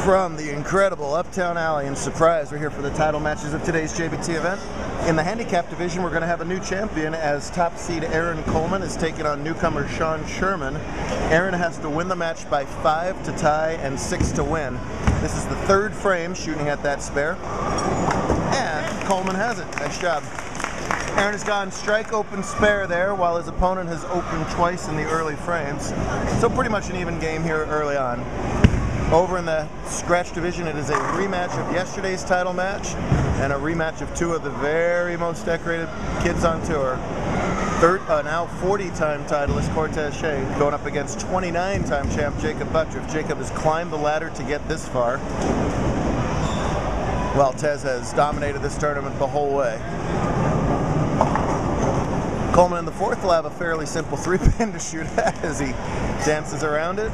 From the incredible Uptown Alley in Surprise, we're here for the title matches of today's JBT event. In the handicap division, we're going to have a new champion as top seed Aaron Coleman is taking on newcomer Shawn Sherman. Aaron has to win the match by 5 to tie and 6 to win. This is the third frame, shooting at that spare. And Coleman has it. Nice job. Aaron has gone strike open spare there, while his opponent has opened twice in the early frames. So pretty much an even game here early on. Over in the scratch division, it is a rematch of yesterday's title match and a rematch of two of the very most decorated kids on tour. Now 40-time titleist Cortez Schenck going up against 29-time champ Jakob Butturff. Jakob has climbed the ladder to get this far, while Tez has dominated this tournament the whole way. Coleman in the fourth will have a fairly simple 3-pin to shoot at as he dances around it.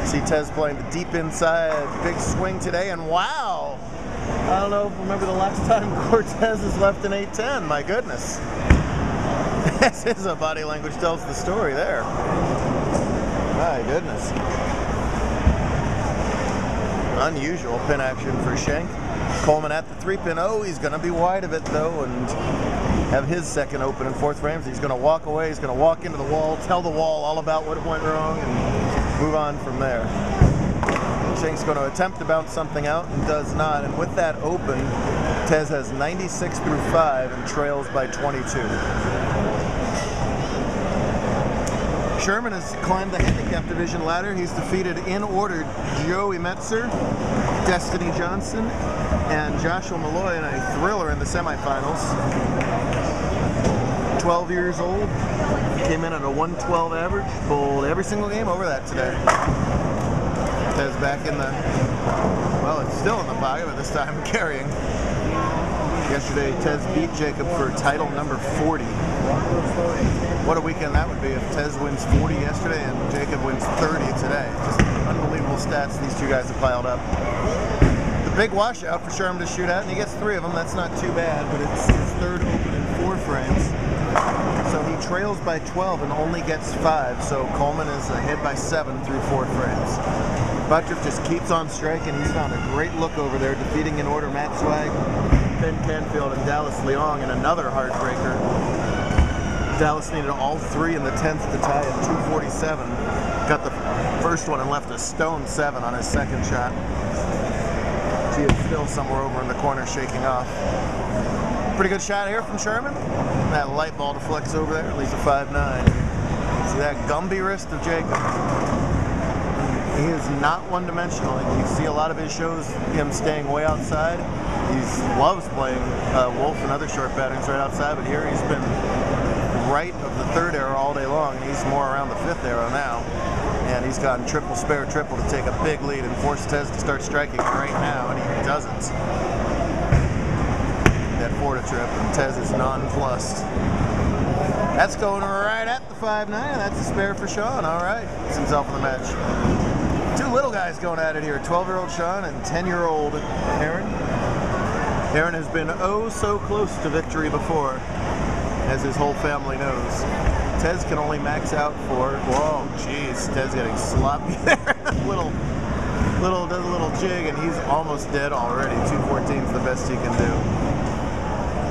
See Tez playing the deep inside, big swing today, and wow! I don't know if remember the last time Cortez has left an 8-10, my goodness. This is a body language tells the story there. My goodness. Unusual pin action for Schenck. Coleman at the 3-pin. Oh, he's going to be wide of it though, and have his second open in fourth frames. He's going to walk away, he's going to walk into the wall, tell the wall all about what went wrong, and move on from there. Schenck's going to attempt to bounce something out and does not, and with that open, Tez has 96 through 5 and trails by 22. Sherman has climbed the handicap division ladder. He's defeated in order Joey Metzer, Destiny Johnson, and Joshua Malloy in a thriller in the semifinals. 12 years old, came in at a 112 average, bowled every single game over that today. Tez back in the, well, it's still in the pocket, but this time carrying. Yesterday, Tez beat Jakob for title number 40. What a weekend that would be if Tez wins 40 yesterday and Jakob wins 30 today. Just unbelievable stats these two guys have piled up. The big washout for Sherman to shoot at, and he gets 3 of them. That's not too bad, but it's his third open in 4 frames. So he trails by 12 and only gets 5, so Coleman is ahead by 7 through 4 frames. Butturff just keeps on striking. He's found a great look over there, defeating in order Matt Swag, Ben Canfield, and Dallas Leong in another heartbreaker. Dallas needed all 3 in the 10th to tie at 247. Got the first one and left a stone 7 on his second shot. He is still somewhere over in the corner shaking off. Pretty good shot here from Sherman. That light ball deflects over there, leaves a 5-9. See that Gumby wrist of Jakob. He is not one-dimensional. You see a lot of his shows, him staying way outside. He loves playing Wolf and other short patterns right outside, but here he's been right of the 3rd arrow all day long. He's more around the 5th arrow now. And he's gotten triple, spare, triple to take a big lead and force Tez to start striking right now, and he doesn't. That 4-to trip, and Tez is nonplussed. That's going right at the 5-9. That's a spare for Shawn. All right, gets himself in the match. 2 little guys going at it here, 12-year-old Shawn and 10-year-old Aaron. Aaron has been oh so close to victory before, as his whole family knows. Tez can only max out for, whoa, jeez, Tez getting sloppy there. Does a little jig, and he's almost dead already. 214 is the best he can do.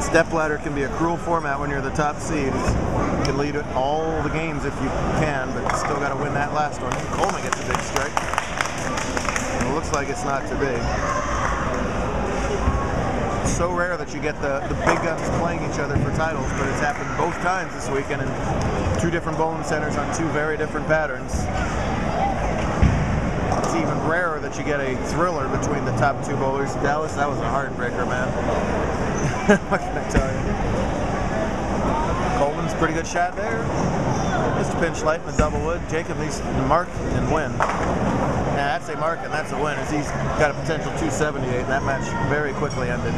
Stepladder can be a cruel format when you're the top seed. You can lead all the games if you can, but you still got to win that last one. Coleman gets a big strike. And it looks like it's not to be. It's so rare that you get the big guns playing each other for titles, but it's happened both times this weekend in 2 different bowling centers on 2 very different patterns. It's even rarer that you get a thriller between the top 2 bowlers. Dallas, that was a heartbreaker, man. What can I tell you? Coleman's pretty good shot there. Just a pinch light in the double wood. Jakob needs to mark and win. Yeah, that's a mark and that's a win, as he's got a potential 278, and that match very quickly ended.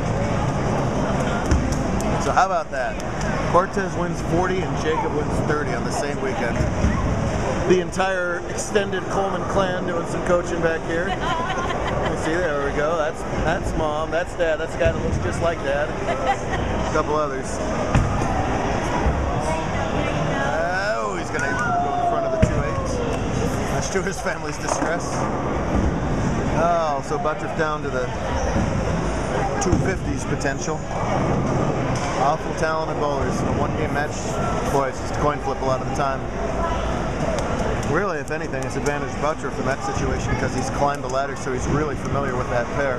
So how about that? Cortez wins 40 and Jakob wins 30 on the same weekend. The entire extended Coleman clan doing some coaching back here. You see, there we go. That's Mom, that's Dad, that's the guy that looks just like Dad. A couple others. Oh, he's gonna go in front of the 2-8s. Much to his family's distress. Oh well. So Butturff down to the 250s potential. Awful talented bowlers. In a one-game match, boy, it's just a coin flip a lot of the time. Really, if anything, it's advantage Butturff in that situation because he's climbed the ladder, so he's really familiar with that pair.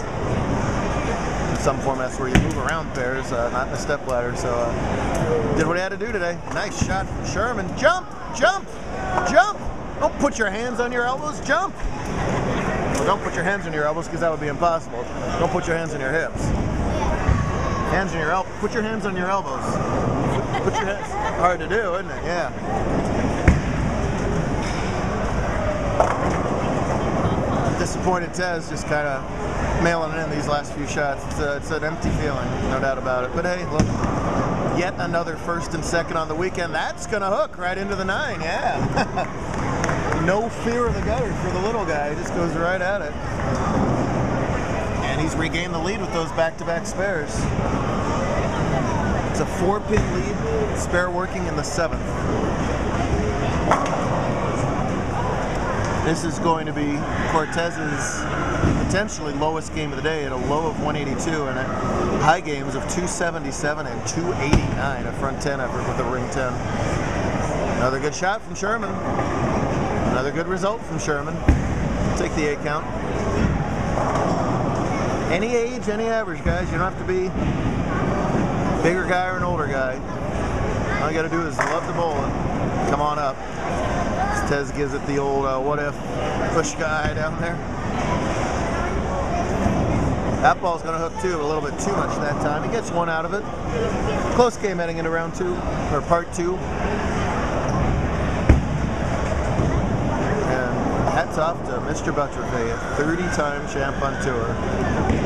In some formats where you move around pairs, not in a step ladder, so did what he had to do today. Nice shot from Sherman. Jump! Jump! Jump! Don't put your hands on your elbows, jump! Well, don't put your hands on your elbows because that would be impossible. Don't put your hands on your hips. Hands on your elbows. Put your hands on your elbows. Put your hands. Hard to do, isn't it? Yeah. Disappointed Tez just kind of mailing it in these last few shots. It's an empty feeling, no doubt about it. But hey, look, yet another first and second on the weekend. That's going to hook right into the 9, yeah. No fear of the gutter for the little guy. He just goes right at it. And he's regained the lead with those back-to-back spares. It's a 4-pin lead, spare working in the 7th. This is going to be Cortez's potentially lowest game of the day at a low of 182 and at high games of 277 and 289, a front 10 effort with a ring 10. Another good shot from Sherman. Another good result from Sherman. Take the 8 count. Any age, any average, guys. You don't have to be a bigger guy or an older guy. All you got to do is love the bowl and come on up. Tez gives it the old what if push guy down there. That ball's going to hook too, a little bit too much that time. He gets one out of it. Close game heading into round 2, or part 2. And hats off to Mr. Butturff, a 30-time champ on tour.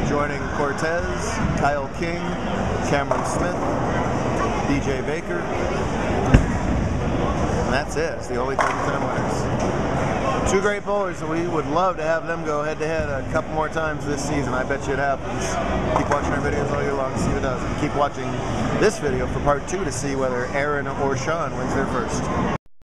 Joining Cortez, Kyle King, Cameron Smith, DJ Baker. And that's it. It's the only 30-time winners. 2 great bowlers, and we would love to have them go head-to-head a couple more times this season. I bet you it happens. Keep watching our videos all year long to see who does. And keep watching this video for part 2 to see whether Aaron or Shawn wins their first.